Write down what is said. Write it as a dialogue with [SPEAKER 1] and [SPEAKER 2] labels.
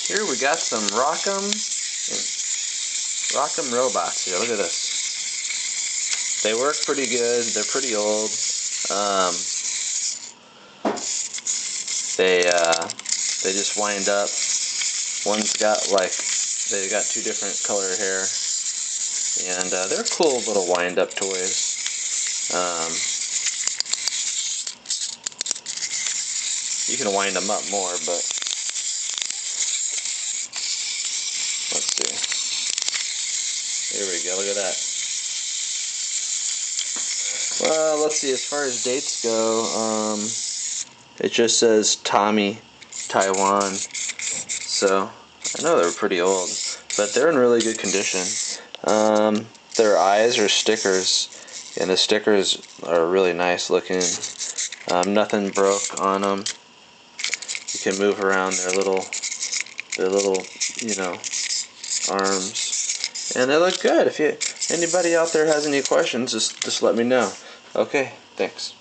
[SPEAKER 1] Here we got some Rock'em robots here. Look at this. They work pretty good. They're pretty old. They just wind up. One's got they got two different color hair, and they're cool little wind up toys. You can wind them up more, but let's see. Here we go. Look at that. Well, let's see. As far as dates go, it just says Tommy, Taiwan. So I know they're pretty old, but they're in really good condition. Their eyes are stickers, and the stickers are really nice looking. Nothing broke on them. You can move around their little, arms, and they look good. If anybody out there has any questions, just let me know. Okay, thanks.